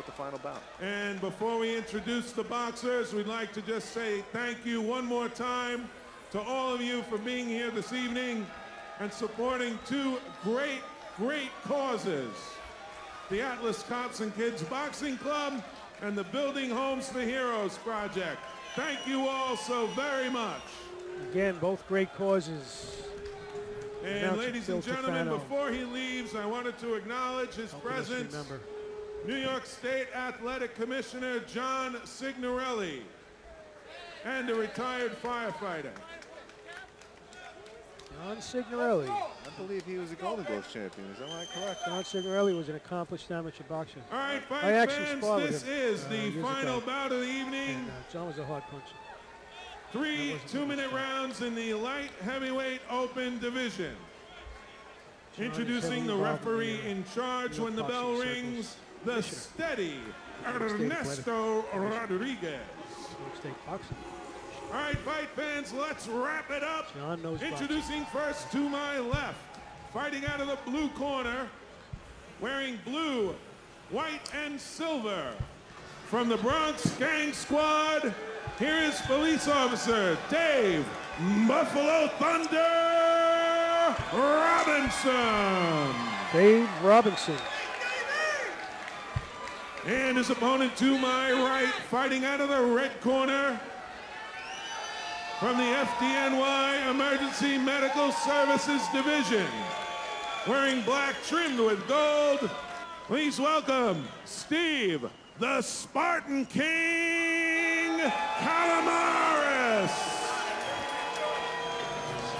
with the final bout. And before we introduce the boxers, we'd like to just say thank you one more time to all of you for being here this evening and supporting two great causes. The Atlas Cops and Kids Boxing Club and the Building Homes for Heroes project. Thank you all so very much. Again, both great causes. And ladies and gentlemen, before he leaves, I wanted to acknowledge his presence. New York State Athletic Commissioner John Signorelli and a retired firefighter. John Signorelli. I believe he was a Golden Gloves champion. Is that correct? John Signorelli was an accomplished amateur boxer. All right, fight fans, this is the final bout of the evening. And, John was a hard puncher. 3 two-minute rounds in the light heavyweight open division. Introducing the referee in charge when the bell rings, the steady Ernesto Rodriguez. All right, fight fans, let's wrap it up. Introducing first to my left, fighting out of the blue corner, wearing blue, white, and silver. From the Bronx Gang Squad, here is police officer Dave Buffalo Thunder Robinson. Dave Robinson. And his opponent to my right, fighting out of the red corner, from the FDNY Emergency Medical Services Division, wearing black trimmed with gold, please welcome Steve, the Spartan King Kalamaras.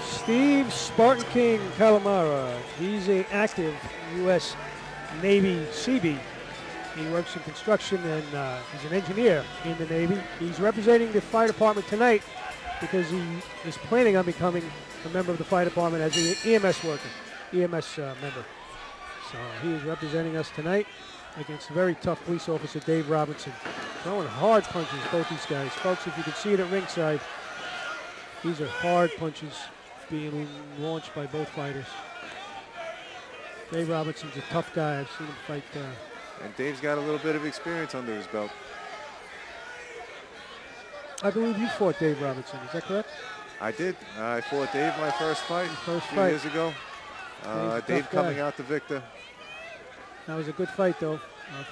Steve Spartan King Kalamara. He's an active U.S. Navy Seabee. He works in construction and he's an engineer in the Navy. He's representing the fire department tonight because he is planning on becoming a member of the fire department as an EMS worker, EMS member. So he is representing us tonight against a very tough police officer, Dave Robinson. Throwing hard punches, both these guys. Folks, if you can see it at ringside, these are hard punches being launched by both fighters. Dave Robinson's a tough guy. I've seen him fight. And Dave's got a little bit of experience under his belt. I believe you fought Dave Robinson, is that correct? I did. I fought Dave my first fight a few years ago. Dave coming out the victor. That was a good fight, though.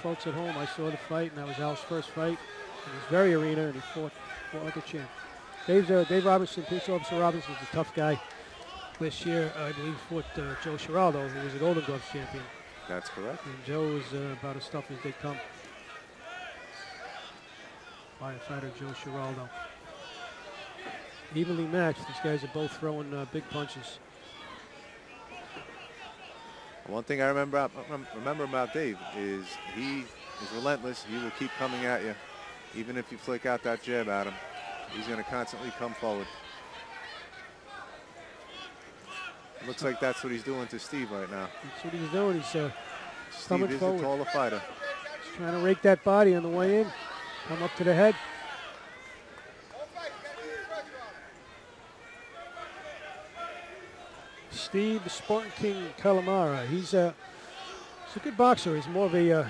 Folks at home, I saw the fight, and that was Al's first fight. He was very arena, and he fought like a champ. Dave Robinson, police officer Robinson, is a tough guy. This year, I believe, fought Joe Giraldo, who was a Golden Gloves champion. That's correct. And Joe was about as tough as they come. Firefighter Joe Giraldo. Evenly matched. These guys are both throwing big punches. One thing I remember about Dave is he is relentless. He will keep coming at you. Even if you flick out that jab at him, he's going to constantly come forward. Looks like that's what he's doing to Steve right now. That's what he's doing. He's Steve is a taller fighter. He's trying to rake that body on the way in. Come up to the head. Steve, the Spartan King Kalamara. He's a good boxer. He's more of a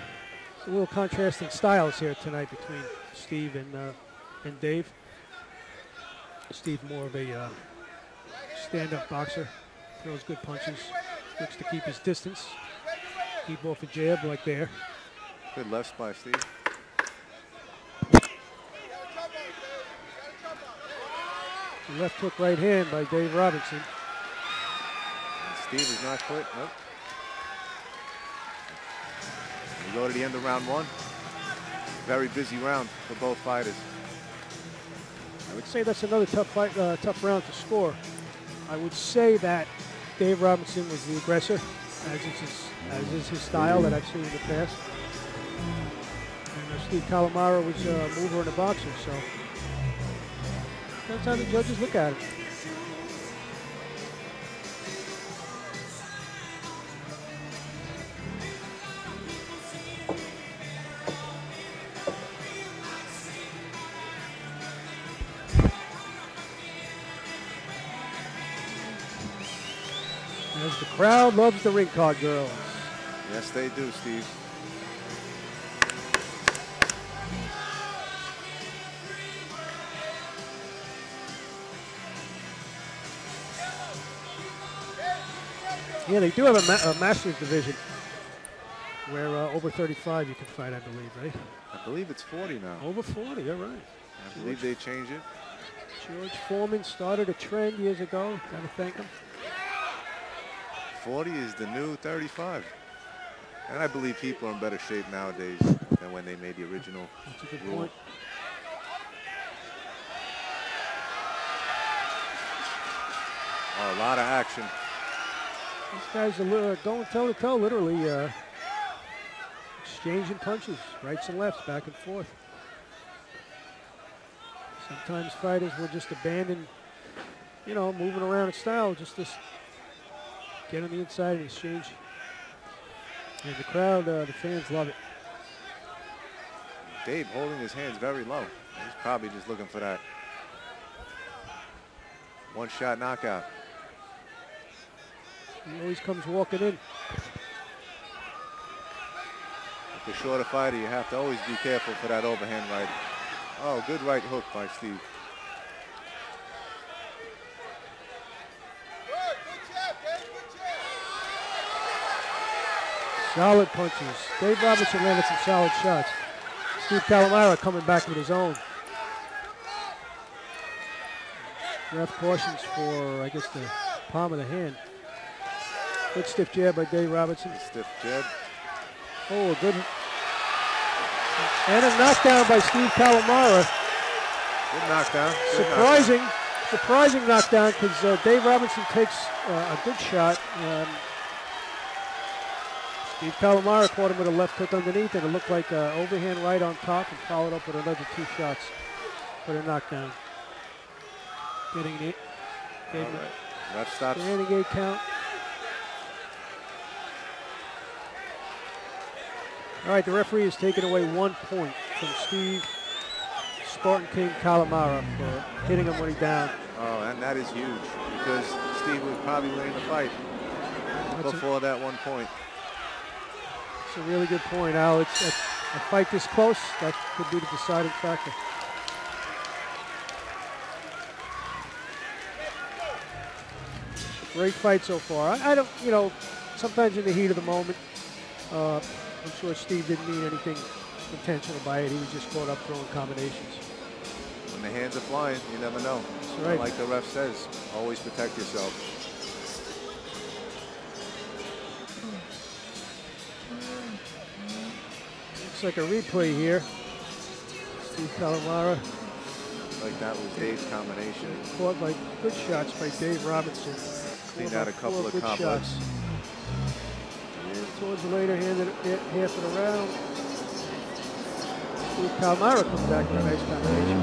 little contrasting styles here tonight between Steve and Dave. Steve more of a stand-up boxer. Throws good punches. Looks to keep his distance. Keep off a jab like there. Good lefts by Steve. Left hook right hand by Dave Robinson. Steve is not quit. Nope. We go to the end of round one. Very busy round for both fighters. I would say that's another tough fight, tough round to score. I would say that Dave Robinson was the aggressor, as is his style that I've seen in the past. And Steve Kalamara was a mover and a boxer, so that's how the judges look at it. As the crowd loves the ring card girls. Yes, they do, Steve. Yeah, they do have a Masters division where over 35 you can fight, I believe, right? I believe it's 40 now. Over 40, all right. I believe they changed it. George Foreman started a trend years ago. Got to thank him. 40 is the new 35. And I believe people are in better shape nowadays than when they made the original That's a good rule. point. Oh, a lot of action. These guys are going toe-to-toe, literally exchanging punches, rights and lefts, back and forth. Sometimes fighters will just abandon, you know, moving around in style, just to get on the inside and exchange. And the crowd, the fans love it. Dave holding his hands very low. He's probably just looking for that one-shot knockout. He always comes walking in. With the shorter fighter, you have to always be careful for that overhand right. Oh, good right hook by Steve. Solid punches. Dave Robertson landed some solid shots. Steve Kalamara coming back with his own. Ref cautions for, I guess, the palm of the hand. Good stiff jab by Dave Robertson. Stiff jab. Oh, good. And a knockdown by Steve Kalamara. Good knockdown. Surprising knockdown, because Dave Robertson takes a good shot. Steve Kalamara caught him with a left hook underneath, and it looked like an overhand right on top, and followed up with another 2 shots for the knockdown. Getting it. All right. That stops. Standing 8 count. All right, the referee has taken away 1 point from Steve Spartan King Kalamara for hitting him when he's down. Oh, and that is huge, because Steve was probably winning the fight before that 1 point. It's a really good point, Al. It's a fight this close, that could be the deciding factor. Great fight so far. I don't, you know, sometimes in the heat of the moment, I'm sure Steve didn't mean anything intentional by it. He was just caught up throwing combinations. When the hands are flying, you never know. That's right. Like the ref says, always protect yourself. Looks like a replay here. Steve Kalamara. Like that was Dave's combination. Caught by good shots by Dave Robertson. Cleaned out a couple of combos. Shots. And towards the later half of the round, Steve Kalamara comes back with a nice combination.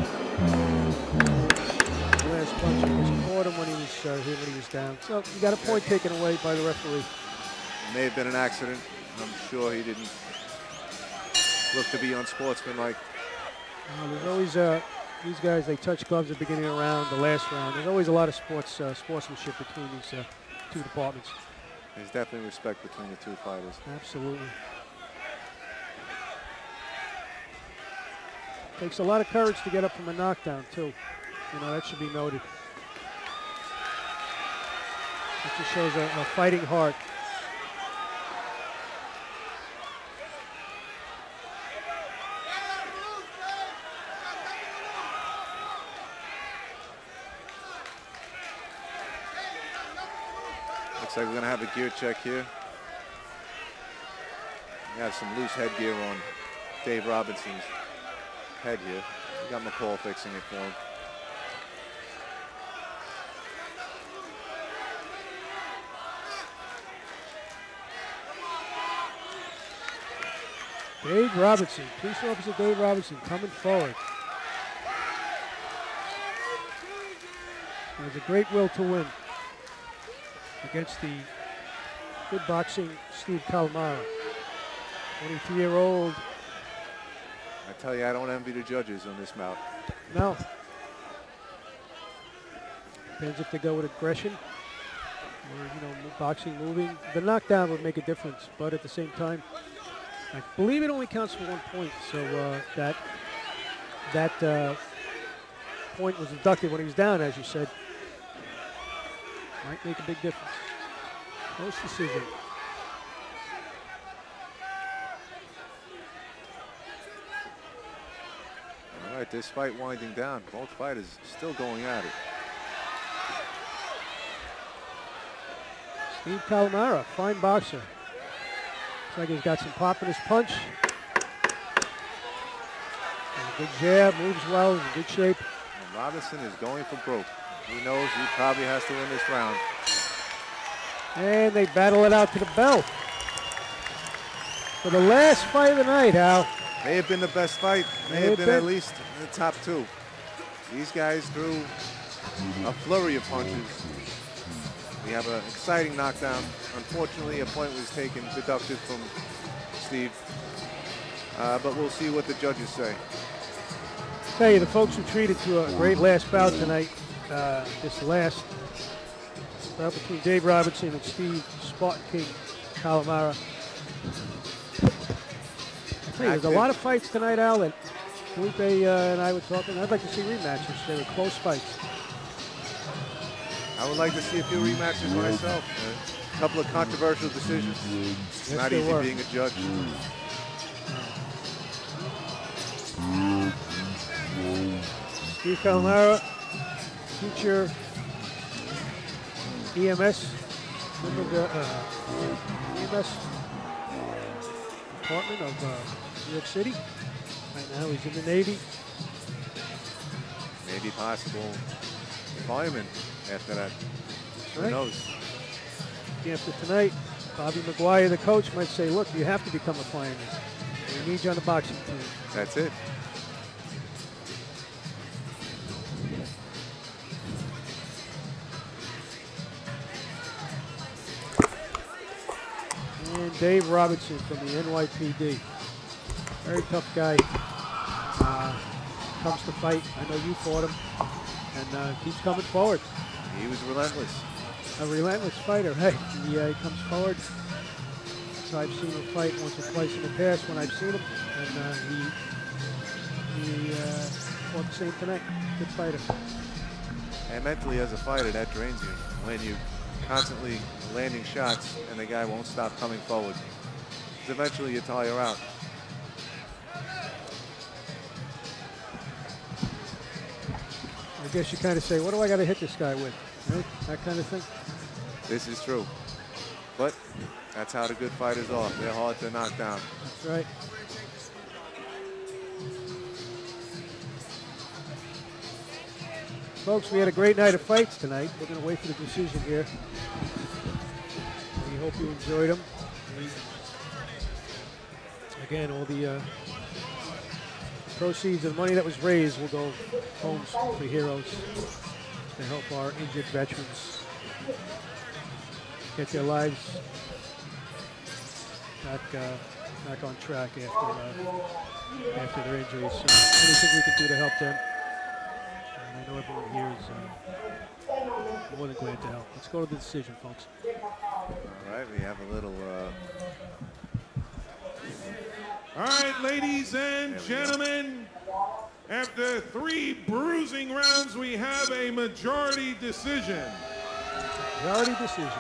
The last punch was caught him when he was down. So you got a point taken away by the referee. It may have been an accident. I'm sure he didn't look to be unsportsmanlike. There's always these guys, they touch gloves at the beginning of the round, the last round. There's always a lot of sportsmanship between these 2 departments. There's definitely respect between the 2 fighters. Absolutely. Takes a lot of courage to get up from a knockdown, too. You know, that should be noted. It just shows a fighting heart. Looks like we're going to have a gear check here. We have some loose headgear on Dave Robertson's head here. We got McCall fixing it for him. Dave Robertson, police officer Dave Robertson coming forward. Has a great will to win against the good boxing Steve Kalamara. 23-year-old. I tell you, I don't envy the judges on this bout. No. Depends if they go with aggression or, you know, boxing moving. The knockdown would make a difference, but at the same time, I believe it only counts for 1 point. So that point was deducted when he was down, as you said. Might make a big difference. Close decision. All right, this fight winding down. Both fighters still going at it. Steve Kalamara, fine boxer. Looks like he's got some pop in his punch. And a good jab, moves well, in good shape. And Robertson is going for broke. He knows he probably has to win this round. And they battle it out to the bell. For the last fight of the night, Hal. May have been the best fight. May have been at least in the top two. These guys threw a flurry of punches. We have an exciting knockdown. Unfortunately, a point was taken, deducted from Steve. But we'll see what the judges say. I'll tell you, the folks who treated to a great last bout tonight, this last bout between Dave Robertson and Steve Spartan King Kalamara. Hey, there's a lot of fights tonight, Al, that Felipe and I were talking. I'd like to see rematches. They were close fights. I would like to see a few rematches myself. A couple of controversial decisions. It's not easy being a judge. Steve Kalamara, future EMS, EMS department of New York City. Right now he's in the Navy. Maybe possible fireman after that. Who knows? After tonight, Bobby McGuire, the coach, might say, look, you have to become a fireman. We need you on the boxing team. That's it. And Dave Robertson from the NYPD. Very tough guy. Comes to fight. I know you fought him. And keeps coming forward. He was relentless. A relentless fighter. Hey, he comes forward. So I've seen him fight once or twice in the past when I've seen him. And he fought the same tonight. Good fighter. And mentally as a fighter, that drains you. When you constantly landing shots and the guy won't stop coming forward. Because eventually you tire out. I guess you kind of say, what do I got to hit this guy with? Right? That kind of thing. This is true. But that's how the good fighters are. They're hard to knock down. That's right. Folks, we had a great night of fights tonight. We're going to wait for the decision here. We hope you enjoyed them. Again, all the proceeds of the money that was raised will go homes for heroes to help our injured veterans get their lives back on track after their injuries. So anything we can do to help them. And I know everyone here is more than glad to help. Let's go to the decision, folks. All right, we have a little... All right, ladies and gentlemen, after 3 bruising rounds, we have a majority decision. Majority decision.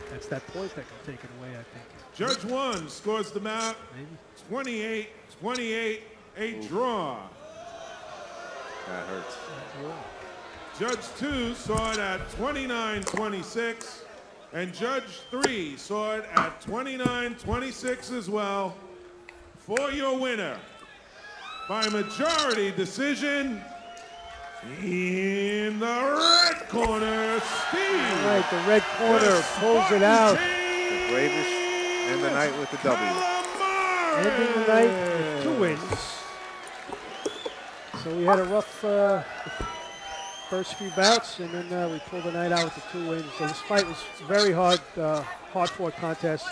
That's that point that can take it away, I think. Judge 1 scores the bout 28-28, a draw. That hurts. Judge 2 saw it at 29-26. And Judge 3 saw it at 29-26 as well. For your winner, by majority decision, in the red corner, Steve. All right, the red corner pulls it out. The bravest end the night with the W. Ending the night with 2 wins. So we had a rough first few bouts, and then we pulled the night out with the 2 wins. So this fight was very hard-fought contest.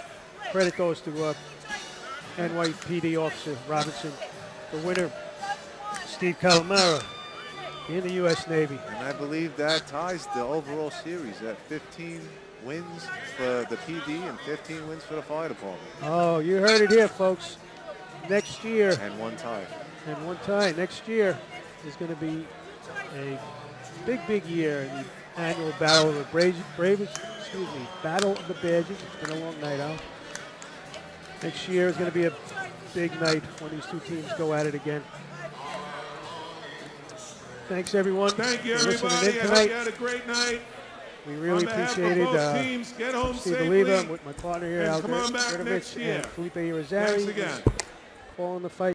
Credit goes to NYPD officer Robertson. The winner, Steve Kalamara, in the U.S. Navy. And I believe that ties the overall series at 15 wins for the PD and 15 wins for the fire department. Oh, you heard it here, folks. Next year. And 1 tie. And 1 tie. Next year is going to be a big year in the annual Battle of the Battle of the Badges. It's been a long night out. Next year is going to be a big night when these two teams go at it again. Thanks, everyone. Thank you, everybody. I hope you had a great night. We really appreciated Steve Oliva with my partner here, Al Gertovich, and Felipe Irizarry, calling the fight.